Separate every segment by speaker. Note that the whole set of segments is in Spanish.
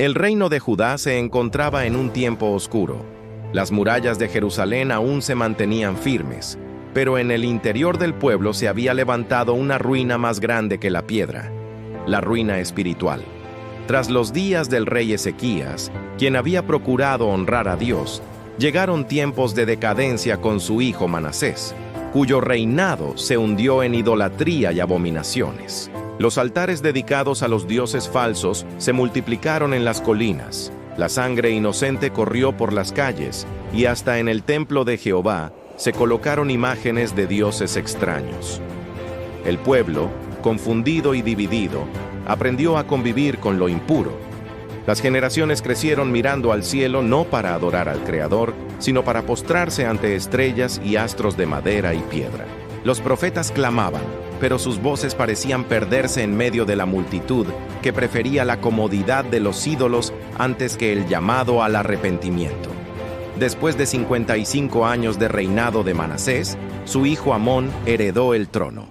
Speaker 1: El reino de Judá se encontraba en un tiempo oscuro. Las murallas de Jerusalén aún se mantenían firmes, pero en el interior del pueblo se había levantado una ruina más grande que la piedra, la ruina espiritual. Tras los días del rey Ezequías, quien había procurado honrar a Dios, llegaron tiempos de decadencia con su hijo Manasés, cuyo reinado se hundió en idolatría y abominaciones. Los altares dedicados a los dioses falsos se multiplicaron en las colinas, la sangre inocente corrió por las calles, y hasta en el templo de Jehová se colocaron imágenes de dioses extraños. El pueblo, confundido y dividido, aprendió a convivir con lo impuro. Las generaciones crecieron mirando al cielo no para adorar al Creador, sino para postrarse ante estrellas y astros de madera y piedra. Los profetas clamaban, pero sus voces parecían perderse en medio de la multitud que prefería la comodidad de los ídolos antes que el llamado al arrepentimiento. Después de 55 años de reinado de Manasés, su hijo Amón heredó el trono.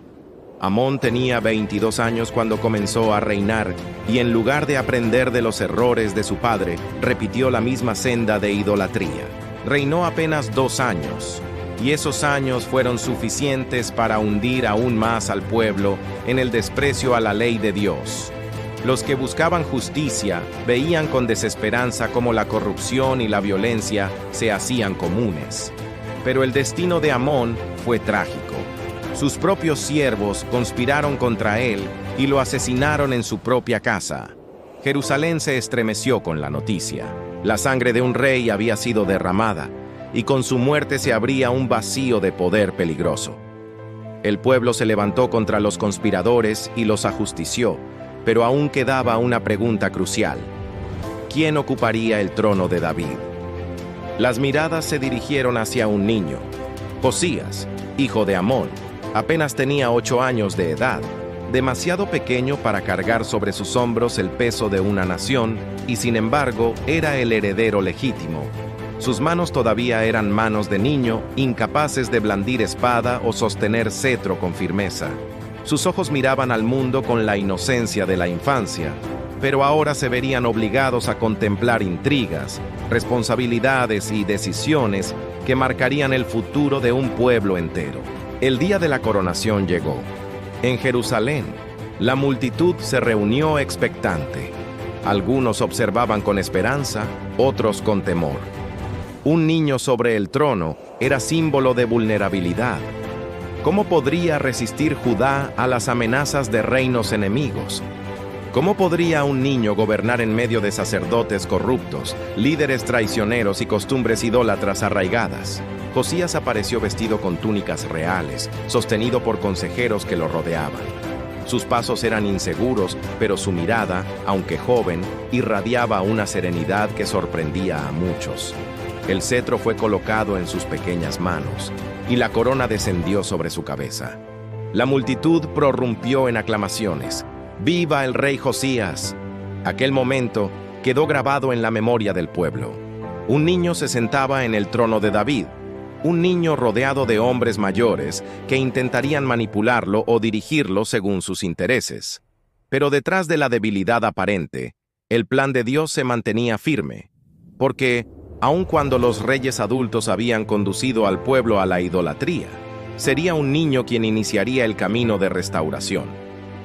Speaker 1: Amón tenía 22 años cuando comenzó a reinar, y en lugar de aprender de los errores de su padre, repitió la misma senda de idolatría. Reinó apenas 2 años, y esos años fueron suficientes para hundir aún más al pueblo en el desprecio a la ley de Dios. Los que buscaban justicia veían con desesperanza cómo la corrupción y la violencia se hacían comunes. Pero el destino de Amón fue trágico. Sus propios siervos conspiraron contra él y lo asesinaron en su propia casa. Jerusalén se estremeció con la noticia. La sangre de un rey había sido derramada, y con su muerte se abría un vacío de poder peligroso. El pueblo se levantó contra los conspiradores y los ajustició, pero aún quedaba una pregunta crucial: ¿quién ocuparía el trono de David? Las miradas se dirigieron hacia un niño, Josías, hijo de Amón. Apenas tenía 8 años de edad, demasiado pequeño para cargar sobre sus hombros el peso de una nación, y sin embargo era el heredero legítimo. Sus manos todavía eran manos de niño, incapaces de blandir espada o sostener cetro con firmeza. Sus ojos miraban al mundo con la inocencia de la infancia, pero ahora se verían obligados a contemplar intrigas, responsabilidades y decisiones que marcarían el futuro de un pueblo entero. El día de la coronación llegó. En Jerusalén, la multitud se reunió expectante. Algunos observaban con esperanza, otros con temor. Un niño sobre el trono era símbolo de vulnerabilidad. ¿Cómo podría resistir Judá a las amenazas de reinos enemigos? ¿Cómo podría un niño gobernar en medio de sacerdotes corruptos, líderes traicioneros y costumbres idólatras arraigadas? Josías apareció vestido con túnicas reales, sostenido por consejeros que lo rodeaban. Sus pasos eran inseguros, pero su mirada, aunque joven, irradiaba una serenidad que sorprendía a muchos. El cetro fue colocado en sus pequeñas manos, y la corona descendió sobre su cabeza. La multitud prorrumpió en aclamaciones. ¡Viva el rey Josías! Aquel momento quedó grabado en la memoria del pueblo. Un niño se sentaba en el trono de David, un niño rodeado de hombres mayores que intentarían manipularlo o dirigirlo según sus intereses. Pero detrás de la debilidad aparente, el plan de Dios se mantenía firme, porque, aun cuando los reyes adultos habían conducido al pueblo a la idolatría, sería un niño quien iniciaría el camino de restauración.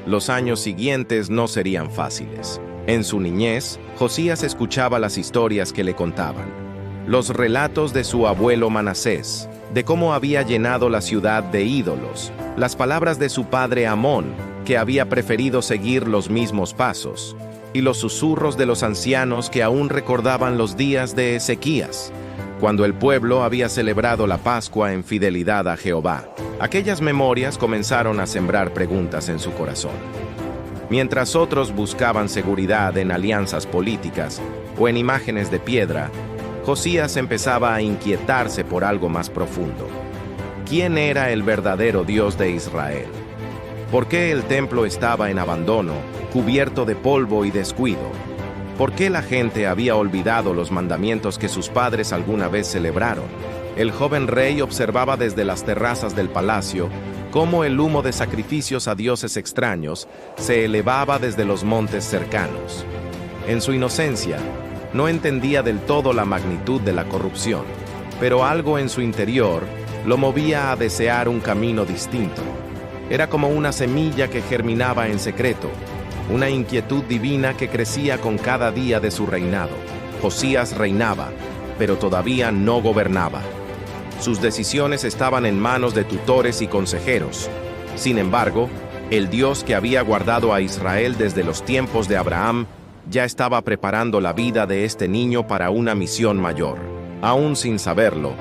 Speaker 1: Los años siguientes no serían fáciles. En su niñez, Josías escuchaba las historias que le contaban. Los relatos de su abuelo Manasés, de cómo había llenado la ciudad de ídolos, las palabras de su padre Amón, que había preferido seguir los mismos pasos, y los susurros de los ancianos que aún recordaban los días de Ezequías, cuando el pueblo había celebrado la Pascua en fidelidad a Jehová. Aquellas memorias comenzaron a sembrar preguntas en su corazón. Mientras otros buscaban seguridad en alianzas políticas o en imágenes de piedra, Josías empezaba a inquietarse por algo más profundo. ¿Quién era el verdadero Dios de Israel? ¿Por qué el templo estaba en abandono, cubierto de polvo y descuido? ¿Por qué la gente había olvidado los mandamientos que sus padres alguna vez celebraron? El joven rey observaba desde las terrazas del palacio cómo el humo de sacrificios a dioses extraños se elevaba desde los montes cercanos. En su inocencia, no entendía del todo la magnitud de la corrupción, pero algo en su interior lo movía a desear un camino distinto. Era como una semilla que germinaba en secreto, una inquietud divina que crecía con cada día de su reinado. Josías reinaba, pero todavía no gobernaba. Sus decisiones estaban en manos de tutores y consejeros. Sin embargo, el Dios que había guardado a Israel desde los tiempos de Abraham ya estaba preparando la vida de este niño para una misión mayor. Aún sin saberlo,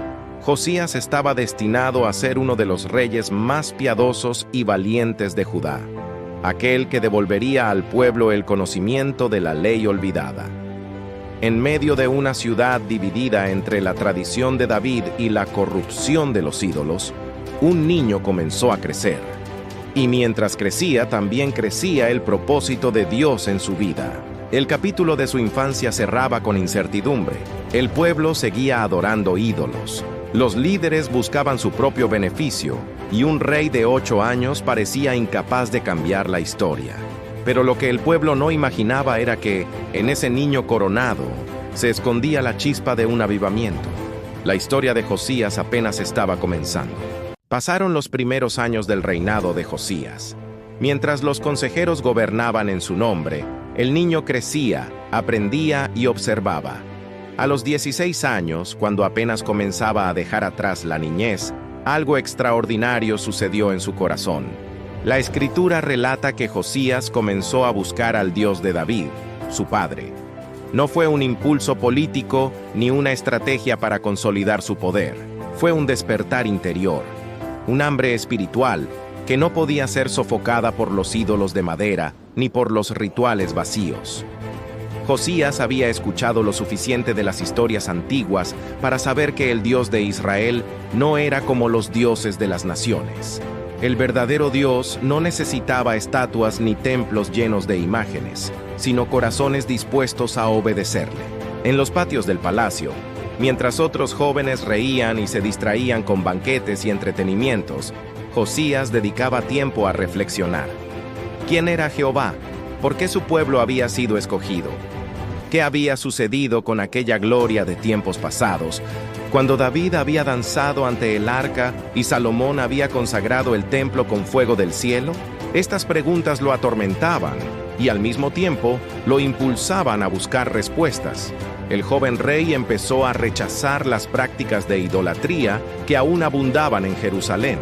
Speaker 1: Josías estaba destinado a ser uno de los reyes más piadosos y valientes de Judá, aquel que devolvería al pueblo el conocimiento de la ley olvidada. En medio de una ciudad dividida entre la tradición de David y la corrupción de los ídolos, un niño comenzó a crecer. Y mientras crecía, también crecía el propósito de Dios en su vida. El capítulo de su infancia cerraba con incertidumbre. El pueblo seguía adorando ídolos. Los líderes buscaban su propio beneficio, y un rey de 8 años parecía incapaz de cambiar la historia. Pero lo que el pueblo no imaginaba era que, en ese niño coronado, se escondía la chispa de un avivamiento. La historia de Josías apenas estaba comenzando. Pasaron los primeros años del reinado de Josías. Mientras los consejeros gobernaban en su nombre, el niño crecía, aprendía y observaba. A los 16 años, cuando apenas comenzaba a dejar atrás la niñez, algo extraordinario sucedió en su corazón. La Escritura relata que Josías comenzó a buscar al Dios de David, su padre. No fue un impulso político ni una estrategia para consolidar su poder. Fue un despertar interior, un hambre espiritual que no podía ser sofocada por los ídolos de madera ni por los rituales vacíos. Josías había escuchado lo suficiente de las historias antiguas para saber que el Dios de Israel no era como los dioses de las naciones. El verdadero Dios no necesitaba estatuas ni templos llenos de imágenes, sino corazones dispuestos a obedecerle. En los patios del palacio, mientras otros jóvenes reían y se distraían con banquetes y entretenimientos, Josías dedicaba tiempo a reflexionar. ¿Quién era Jehová? ¿Por qué su pueblo había sido escogido? ¿Qué había sucedido con aquella gloria de tiempos pasados, cuando David había danzado ante el arca y Salomón había consagrado el templo con fuego del cielo? Estas preguntas lo atormentaban y al mismo tiempo lo impulsaban a buscar respuestas. El joven rey empezó a rechazar las prácticas de idolatría que aún abundaban en Jerusalén,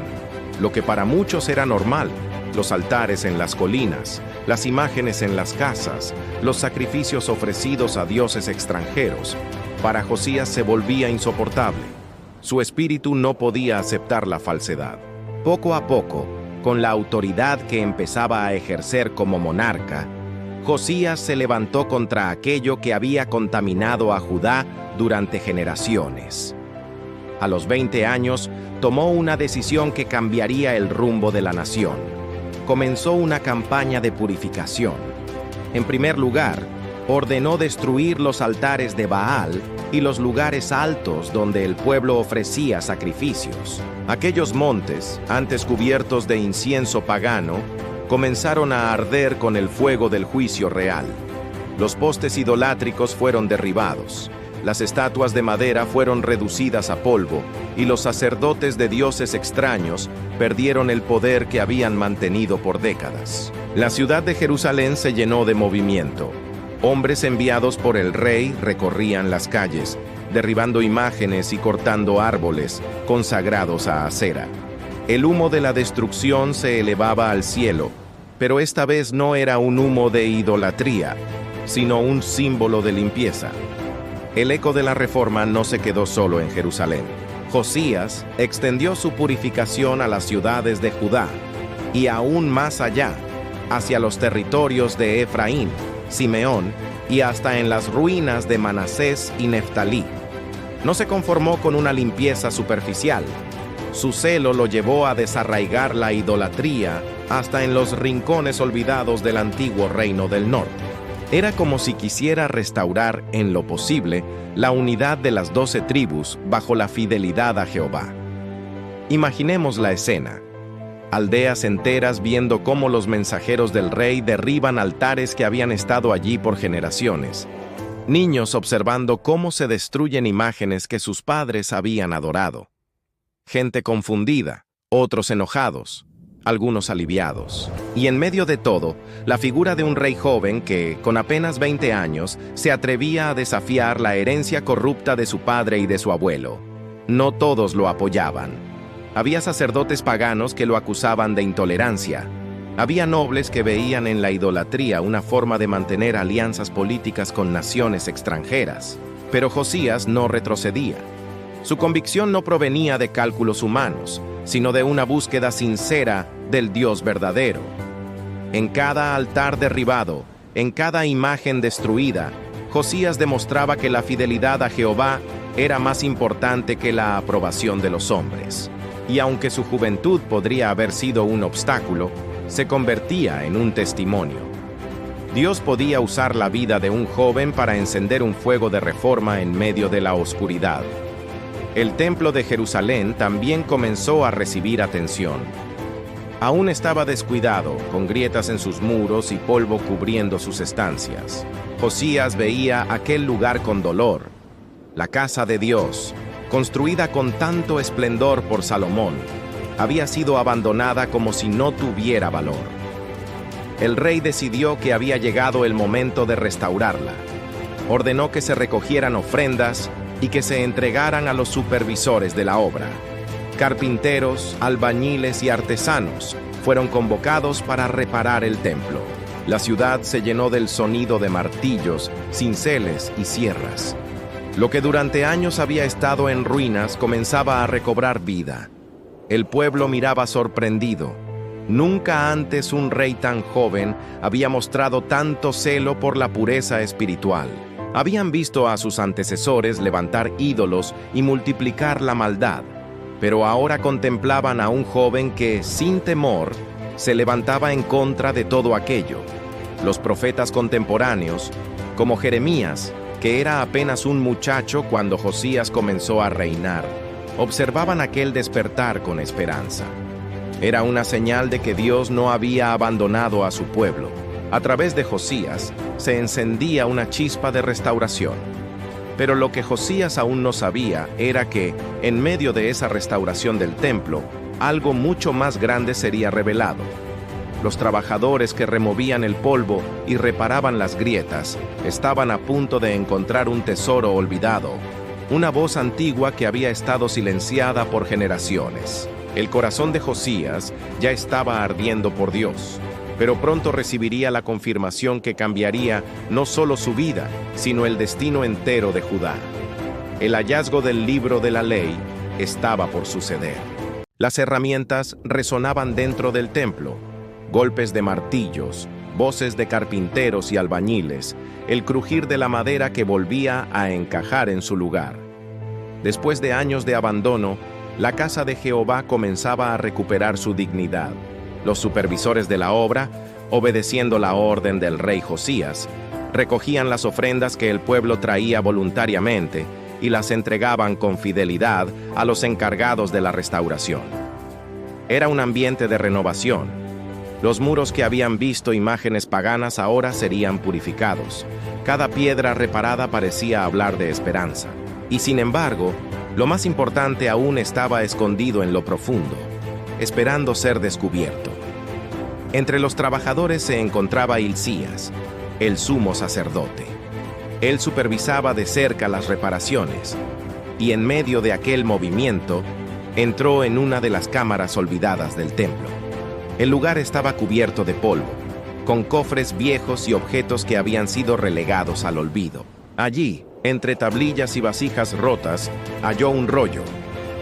Speaker 1: lo que para muchos era normal: los altares en las colinas, las imágenes en las casas, los sacrificios ofrecidos a dioses extranjeros. Para Josías se volvía insoportable. Su espíritu no podía aceptar la falsedad. Poco a poco, con la autoridad que empezaba a ejercer como monarca, Josías se levantó contra aquello que había contaminado a Judá durante generaciones. A los 20 años, tomó una decisión que cambiaría el rumbo de la nación. Comenzó una campaña de purificación. En primer lugar, ordenó destruir los altares de Baal y los lugares altos donde el pueblo ofrecía sacrificios. Aquellos montes, antes cubiertos de incienso pagano, comenzaron a arder con el fuego del juicio real. Los postes idolátricos fueron derribados. Las estatuas de madera fueron reducidas a polvo, y los sacerdotes de dioses extraños perdieron el poder que habían mantenido por décadas. La ciudad de Jerusalén se llenó de movimiento. Hombres enviados por el rey recorrían las calles, derribando imágenes y cortando árboles consagrados a Acera. El humo de la destrucción se elevaba al cielo, pero esta vez no era un humo de idolatría, sino un símbolo de limpieza. El eco de la reforma no se quedó solo en Jerusalén. Josías extendió su purificación a las ciudades de Judá y aún más allá, hacia los territorios de Efraín, Simeón y hasta en las ruinas de Manasés y Neftalí. No se conformó con una limpieza superficial. Su celo lo llevó a desarraigar la idolatría hasta en los rincones olvidados del antiguo reino del norte. Era como si quisiera restaurar en lo posible la unidad de las 12 tribus bajo la fidelidad a Jehová. Imaginemos la escena. aldeas enteras viendo cómo los mensajeros del rey derriban altares que habían estado allí por generaciones, niños observando cómo se destruyen imágenes que sus padres habían adorado, gente confundida, otros enojados, algunos aliviados. Y en medio de todo, la figura de un rey joven que, con apenas 20 años, se atrevía a desafiar la herencia corrupta de su padre y de su abuelo. No todos lo apoyaban. Había sacerdotes paganos que lo acusaban de intolerancia. Había nobles que veían en la idolatría una forma de mantener alianzas políticas con naciones extranjeras. Pero Josías no retrocedía. Su convicción no provenía de cálculos humanos, sino de una búsqueda sincera del Dios verdadero. En cada altar derribado, en cada imagen destruida, Josías demostraba que la fidelidad a Jehová era más importante que la aprobación de los hombres. Y aunque su juventud podría haber sido un obstáculo, se convertía en un testimonio. Dios podía usar la vida de un joven para encender un fuego de reforma en medio de la oscuridad. El templo de Jerusalén también comenzó a recibir atención. Aún estaba descuidado, con grietas en sus muros y polvo cubriendo sus estancias. Josías veía aquel lugar con dolor. La casa de Dios, construida con tanto esplendor por Salomón, había sido abandonada como si no tuviera valor. El rey decidió que había llegado el momento de restaurarla. Ordenó que se recogieran ofrendas y que se entregaran a los supervisores de la obra. Carpinteros, albañiles y artesanos fueron convocados para reparar el templo. La ciudad se llenó del sonido de martillos, cinceles y sierras. Lo que durante años había estado en ruinas comenzaba a recobrar vida. El pueblo miraba sorprendido. Nunca antes un rey tan joven había mostrado tanto celo por la pureza espiritual. Habían visto a sus antecesores levantar ídolos y multiplicar la maldad, pero ahora contemplaban a un joven que, sin temor, se levantaba en contra de todo aquello. Los profetas contemporáneos, como Jeremías, que era apenas un muchacho cuando Josías comenzó a reinar, observaban aquel despertar con esperanza. Era una señal de que Dios no había abandonado a su pueblo. A través de Josías se encendía una chispa de restauración. Pero lo que Josías aún no sabía era que, en medio de esa restauración del templo, algo mucho más grande sería revelado. Los trabajadores que removían el polvo y reparaban las grietas estaban a punto de encontrar un tesoro olvidado, una voz antigua que había estado silenciada por generaciones. El corazón de Josías ya estaba ardiendo por Dios, pero pronto recibiría la confirmación que cambiaría no solo su vida, sino el destino entero de Judá. El hallazgo del libro de la ley estaba por suceder. Las herramientas resonaban dentro del templo. Golpes de martillos, voces de carpinteros y albañiles, el crujir de la madera que volvía a encajar en su lugar. Después de años de abandono, la casa de Jehová comenzaba a recuperar su dignidad. Los supervisores de la obra, obedeciendo la orden del rey Josías, recogían las ofrendas que el pueblo traía voluntariamente y las entregaban con fidelidad a los encargados de la restauración. Era un ambiente de renovación. Los muros que habían visto imágenes paganas ahora serían purificados. Cada piedra reparada parecía hablar de esperanza. Y sin embargo, lo más importante aún estaba escondido en lo profundo, esperando ser descubierto. Entre los trabajadores se encontraba Hilcías, el sumo sacerdote. Él supervisaba de cerca las reparaciones, y en medio de aquel movimiento, entró en una de las cámaras olvidadas del templo. El lugar estaba cubierto de polvo, con cofres viejos y objetos que habían sido relegados al olvido. Allí, entre tablillas y vasijas rotas, halló un rollo.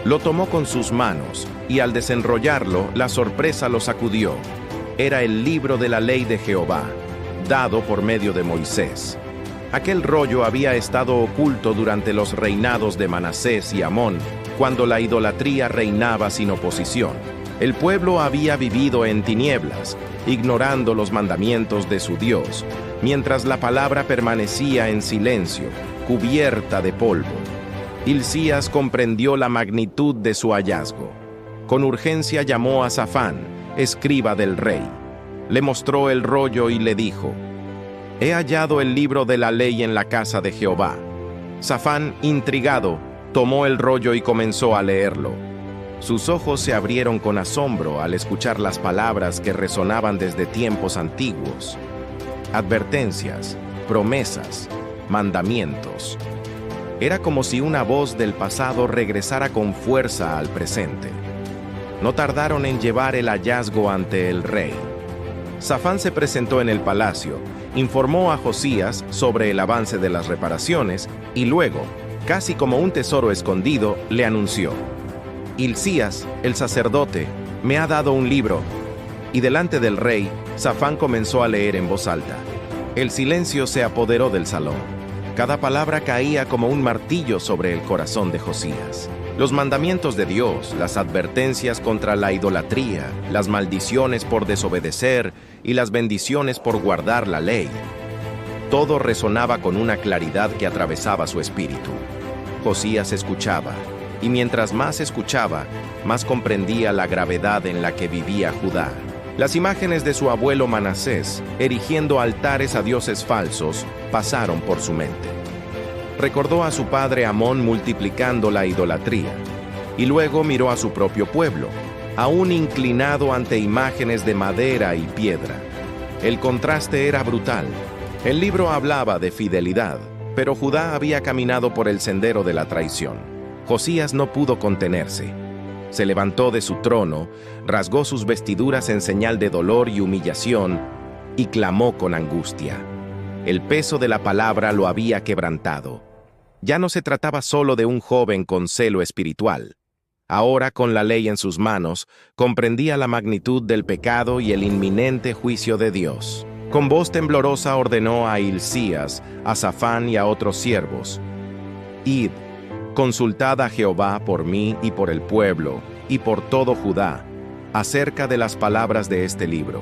Speaker 1: Lo tomó con sus manos, y al desenrollarlo, la sorpresa lo sacudió. Era el libro de la ley de Jehová, dado por medio de Moisés. Aquel rollo había estado oculto durante los reinados de Manasés y Amón, cuando la idolatría reinaba sin oposición. El pueblo había vivido en tinieblas, ignorando los mandamientos de su Dios, mientras la palabra permanecía en silencio, cubierta de polvo. Hilcías comprendió la magnitud de su hallazgo. Con urgencia llamó a Safán, escriba del rey. Le mostró el rollo y le dijo: «He hallado el libro de la ley en la casa de Jehová». Safán, intrigado, tomó el rollo y comenzó a leerlo. Sus ojos se abrieron con asombro al escuchar las palabras que resonaban desde tiempos antiguos. Advertencias, promesas, mandamientos. Era como si una voz del pasado regresara con fuerza al presente. No tardaron en llevar el hallazgo ante el rey. Safán se presentó en el palacio, informó a Josías sobre el avance de las reparaciones y luego, casi como un tesoro escondido, le anunció: «Hilcías, el sacerdote, me ha dado un libro». Y delante del rey, Safán comenzó a leer en voz alta. El silencio se apoderó del salón. Cada palabra caía como un martillo sobre el corazón de Josías. Los mandamientos de Dios, las advertencias contra la idolatría, las maldiciones por desobedecer y las bendiciones por guardar la ley. Todo resonaba con una claridad que atravesaba su espíritu. Josías escuchaba, y mientras más escuchaba, más comprendía la gravedad en la que vivía Judá. Las imágenes de su abuelo Manasés, erigiendo altares a dioses falsos, pasaron por su mente. Recordó a su padre Amón multiplicando la idolatría, y luego miró a su propio pueblo, aún inclinado ante imágenes de madera y piedra. El contraste era brutal. El libro hablaba de fidelidad, pero Judá había caminado por el sendero de la traición. Josías no pudo contenerse. Se levantó de su trono, rasgó sus vestiduras en señal de dolor y humillación, y clamó con angustia. El peso de la palabra lo había quebrantado. Ya no se trataba solo de un joven con celo espiritual. Ahora, con la ley en sus manos, comprendía la magnitud del pecado y el inminente juicio de Dios. Con voz temblorosa ordenó a Hilcías, a Safán y a otros siervos: «Id, consultad a Jehová por mí y por el pueblo, y por todo Judá, acerca de las palabras de este libro.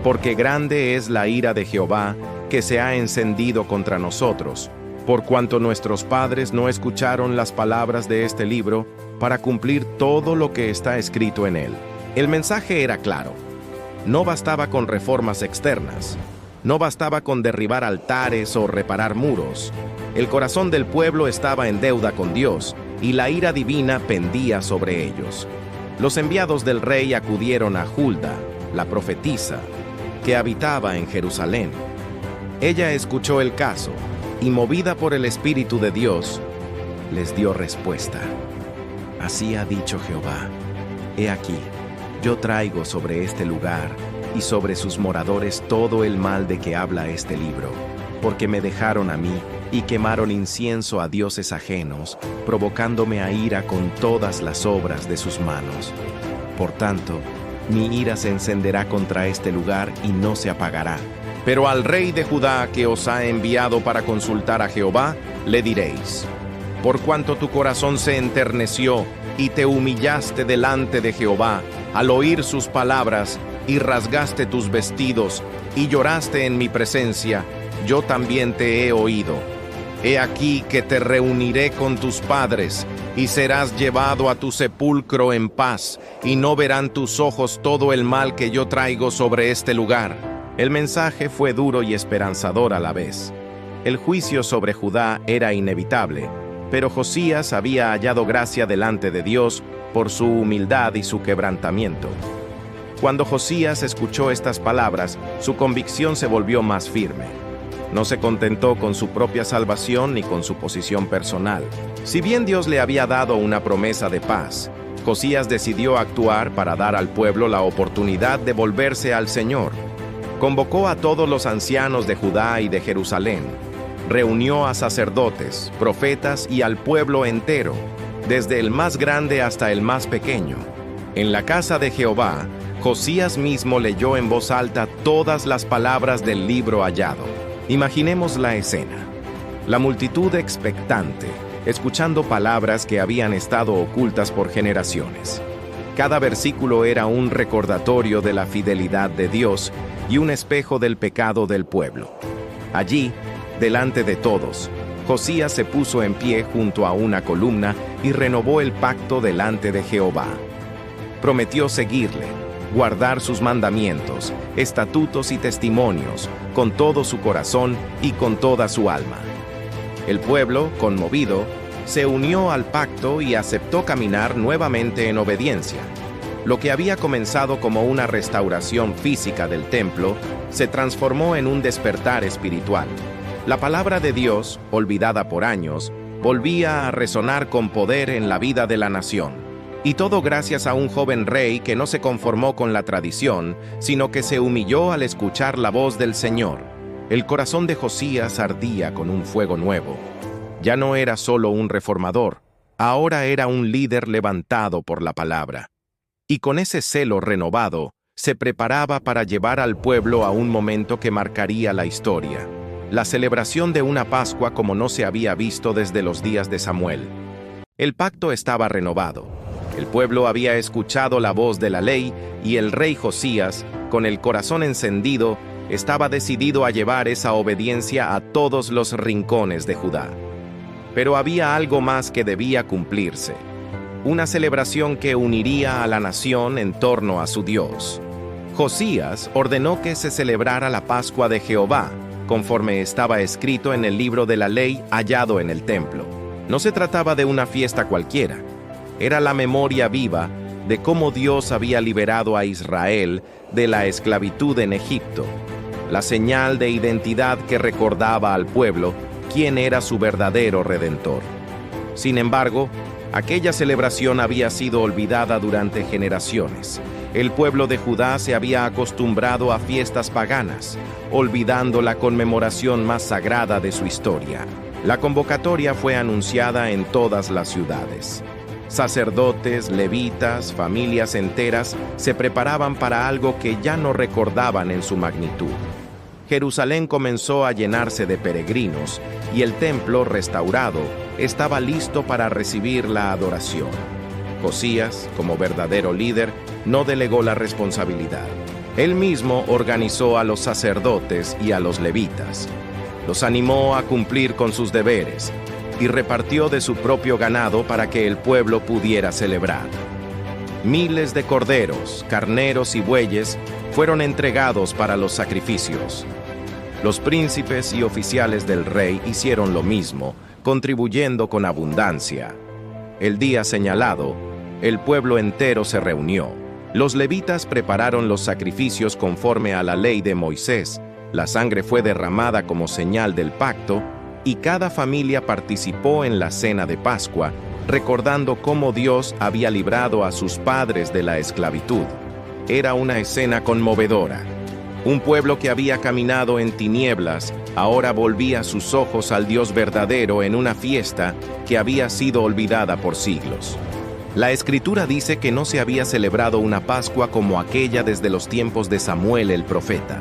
Speaker 1: Porque grande es la ira de Jehová, que se ha encendido contra nosotros, por cuanto nuestros padres no escucharon las palabras de este libro, para cumplir todo lo que está escrito en él». El mensaje era claro. No bastaba con reformas externas. No bastaba con derribar altares o reparar muros. El corazón del pueblo estaba en deuda con Dios, y la ira divina pendía sobre ellos. Los enviados del rey acudieron a Hulda, la profetisa, que habitaba en Jerusalén. Ella escuchó el caso, y movida por el Espíritu de Dios, les dio respuesta. «Así ha dicho Jehová: he aquí, yo traigo sobre este lugar y sobre sus moradores todo el mal de que habla este libro, porque me dejaron a mí y quemaron incienso a dioses ajenos, provocándome a ira con todas las obras de sus manos. Por tanto, mi ira se encenderá contra este lugar y no se apagará. Pero al rey de Judá que os ha enviado para consultar a Jehová, le diréis: por cuanto tu corazón se enterneció y te humillaste delante de Jehová al oír sus palabras, y rasgaste tus vestidos y lloraste en mi presencia, yo también te he oído. He aquí que te reuniré con tus padres, y serás llevado a tu sepulcro en paz, y no verán tus ojos todo el mal que yo traigo sobre este lugar». El mensaje fue duro y esperanzador a la vez. El juicio sobre Judá era inevitable, pero Josías había hallado gracia delante de Dios por su humildad y su quebrantamiento. Cuando Josías escuchó estas palabras, su convicción se volvió más firme. No se contentó con su propia salvación ni con su posición personal. Si bien Dios le había dado una promesa de paz, Josías decidió actuar para dar al pueblo la oportunidad de volverse al Señor. Convocó a todos los ancianos de Judá y de Jerusalén. Reunió a sacerdotes, profetas y al pueblo entero, desde el más grande hasta el más pequeño. En la casa de Jehová, Josías mismo leyó en voz alta todas las palabras del libro hallado. Imaginemos la escena. La multitud expectante, escuchando palabras que habían estado ocultas por generaciones. Cada versículo era un recordatorio de la fidelidad de Dios y un espejo del pecado del pueblo. Allí, delante de todos, Josías se puso en pie junto a una columna y renovó el pacto delante de Jehová. Prometió seguirle, guardar sus mandamientos, estatutos y testimonios, con todo su corazón y con toda su alma. El pueblo, conmovido, se unió al pacto y aceptó caminar nuevamente en obediencia. Lo que había comenzado como una restauración física del templo se transformó en un despertar espiritual. La palabra de Dios, olvidada por años, volvía a resonar con poder en la vida de la nación. Y todo gracias a un joven rey que no se conformó con la tradición, sino que se humilló al escuchar la voz del Señor. El corazón de Josías ardía con un fuego nuevo. Ya no era solo un reformador, ahora era un líder levantado por la palabra. Y con ese celo renovado, se preparaba para llevar al pueblo a un momento que marcaría la historia, la celebración de una Pascua como no se había visto desde los días de Samuel. El pacto estaba renovado. El pueblo había escuchado la voz de la ley y el rey Josías, con el corazón encendido, estaba decidido a llevar esa obediencia a todos los rincones de Judá. Pero había algo más que debía cumplirse. Una celebración que uniría a la nación en torno a su Dios. Josías ordenó que se celebrara la Pascua de Jehová, conforme estaba escrito en el libro de la ley hallado en el templo. No se trataba de una fiesta cualquiera. Era la memoria viva de cómo Dios había liberado a Israel de la esclavitud en Egipto, la señal de identidad que recordaba al pueblo quién era su verdadero redentor. Sin embargo, aquella celebración había sido olvidada durante generaciones. El pueblo de Judá se había acostumbrado a fiestas paganas, olvidando la conmemoración más sagrada de su historia. La convocatoria fue anunciada en todas las ciudades. Sacerdotes, levitas, familias enteras se preparaban para algo que ya no recordaban en su magnitud. Jerusalén comenzó a llenarse de peregrinos y el templo, restaurado, estaba listo para recibir la adoración. Josías, como verdadero líder, no delegó la responsabilidad. Él mismo organizó a los sacerdotes y a los levitas. Los animó a cumplir con sus deberes y repartió de su propio ganado para que el pueblo pudiera celebrar. Miles de corderos, carneros y bueyes fueron entregados para los sacrificios. Los príncipes y oficiales del rey hicieron lo mismo, contribuyendo con abundancia. El día señalado, el pueblo entero se reunió. Los levitas prepararon los sacrificios conforme a la ley de Moisés. La sangre fue derramada como señal del pacto, y cada familia participó en la cena de Pascua, recordando cómo Dios había librado a sus padres de la esclavitud. Era una escena conmovedora. Un pueblo que había caminado en tinieblas, ahora volvía sus ojos al Dios verdadero en una fiesta que había sido olvidada por siglos. La Escritura dice que no se había celebrado una Pascua como aquella desde los tiempos de Samuel el profeta.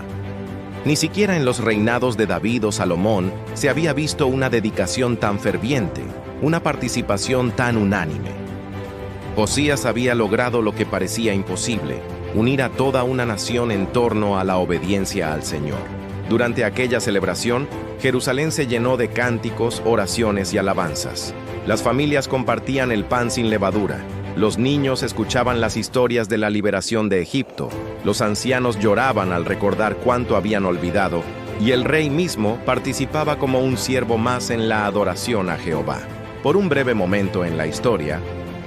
Speaker 1: Ni siquiera en los reinados de David o Salomón se había visto una dedicación tan ferviente, una participación tan unánime. Josías había logrado lo que parecía imposible: unir a toda una nación en torno a la obediencia al Señor. Durante aquella celebración, Jerusalén se llenó de cánticos, oraciones y alabanzas. Las familias compartían el pan sin levadura. Los niños escuchaban las historias de la liberación de Egipto. Los ancianos lloraban al recordar cuánto habían olvidado, y el rey mismo participaba como un siervo más en la adoración a Jehová. Por un breve momento en la historia,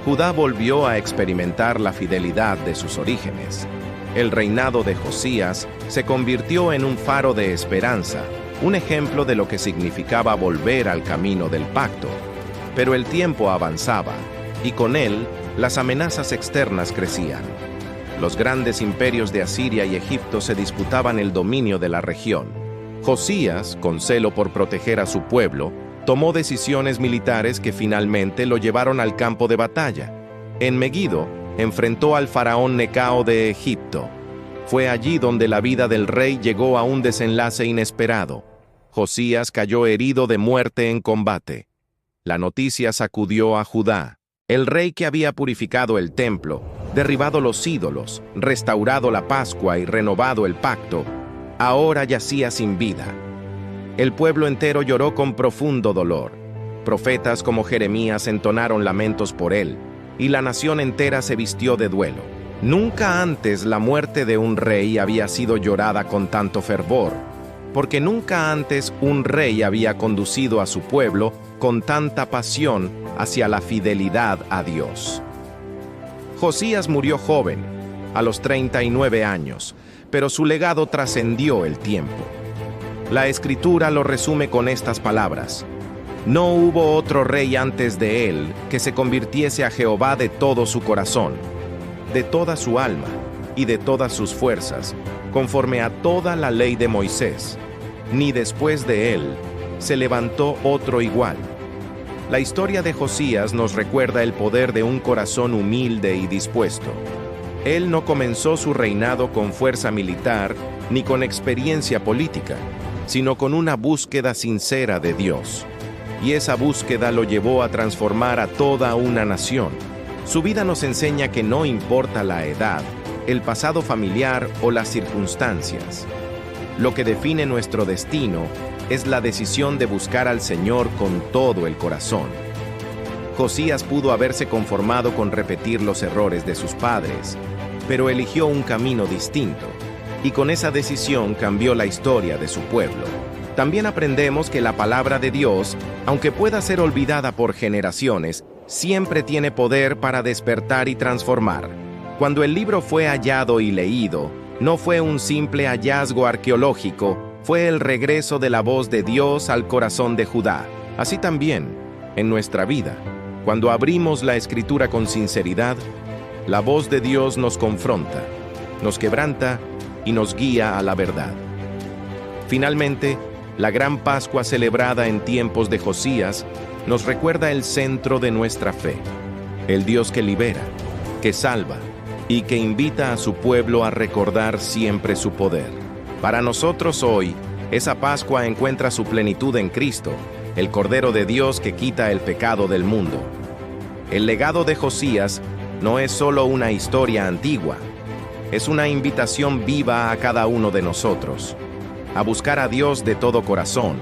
Speaker 1: Judá volvió a experimentar la fidelidad de sus orígenes. El reinado de Josías se convirtió en un faro de esperanza, un ejemplo de lo que significaba volver al camino del pacto. Pero el tiempo avanzaba, y con él, las amenazas externas crecían. Los grandes imperios de Asiria y Egipto se disputaban el dominio de la región. Josías, con celo por proteger a su pueblo, tomó decisiones militares que finalmente lo llevaron al campo de batalla. En Megido, enfrentó al faraón Necao de Egipto. Fue allí donde la vida del rey llegó a un desenlace inesperado. Josías cayó herido de muerte en combate. La noticia sacudió a Judá. El rey que había purificado el templo, derribado los ídolos, restaurado la Pascua y renovado el pacto, ahora yacía sin vida. El pueblo entero lloró con profundo dolor. Profetas como Jeremías entonaron lamentos por él, y la nación entera se vistió de duelo. Nunca antes la muerte de un rey había sido llorada con tanto fervor, porque nunca antes un rey había conducido a su pueblo con tanta pasión hacia la fidelidad a Dios. Josías murió joven, a los 39 años, pero su legado trascendió el tiempo. La Escritura lo resume con estas palabras: no hubo otro rey antes de él que se convirtiese a Jehová de todo su corazón, de toda su alma y de todas sus fuerzas, conforme a toda la ley de Moisés, ni después de él se levantó otro igual. La historia de Josías nos recuerda el poder de un corazón humilde y dispuesto. Él no comenzó su reinado con fuerza militar ni con experiencia política, sino con una búsqueda sincera de Dios. Y esa búsqueda lo llevó a transformar a toda una nación. Su vida nos enseña que no importa la edad, el pasado familiar o las circunstancias. Lo que define nuestro destino es la decisión de buscar al Señor con todo el corazón. Josías pudo haberse conformado con repetir los errores de sus padres, pero eligió un camino distinto, y con esa decisión cambió la historia de su pueblo. También aprendemos que la palabra de Dios, aunque pueda ser olvidada por generaciones, siempre tiene poder para despertar y transformar. Cuando el libro fue hallado y leído, no fue un simple hallazgo arqueológico, fue el regreso de la voz de Dios al corazón de Judá. Así también, en nuestra vida, cuando abrimos la Escritura con sinceridad, la voz de Dios nos confronta, nos quebranta y nos guía a la verdad. Finalmente, la gran Pascua celebrada en tiempos de Josías nos recuerda el centro de nuestra fe, el Dios que libera, que salva y que invita a su pueblo a recordar siempre su poder. Para nosotros hoy, esa Pascua encuentra su plenitud en Cristo, el Cordero de Dios que quita el pecado del mundo. El legado de Josías no es solo una historia antigua, es una invitación viva a cada uno de nosotros, a buscar a Dios de todo corazón,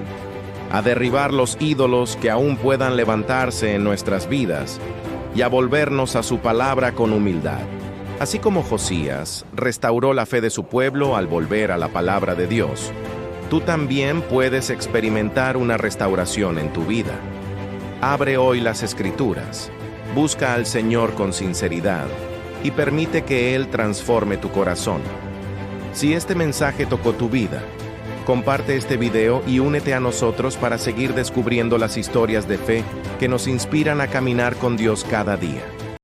Speaker 1: a derribar los ídolos que aún puedan levantarse en nuestras vidas y a volvernos a su palabra con humildad. Así como Josías restauró la fe de su pueblo al volver a la palabra de Dios, tú también puedes experimentar una restauración en tu vida. Abre hoy las Escrituras, busca al Señor con sinceridad y permite que Él transforme tu corazón. Si este mensaje tocó tu vida, comparte este video y únete a nosotros para seguir descubriendo las historias de fe que nos inspiran a caminar con Dios cada día.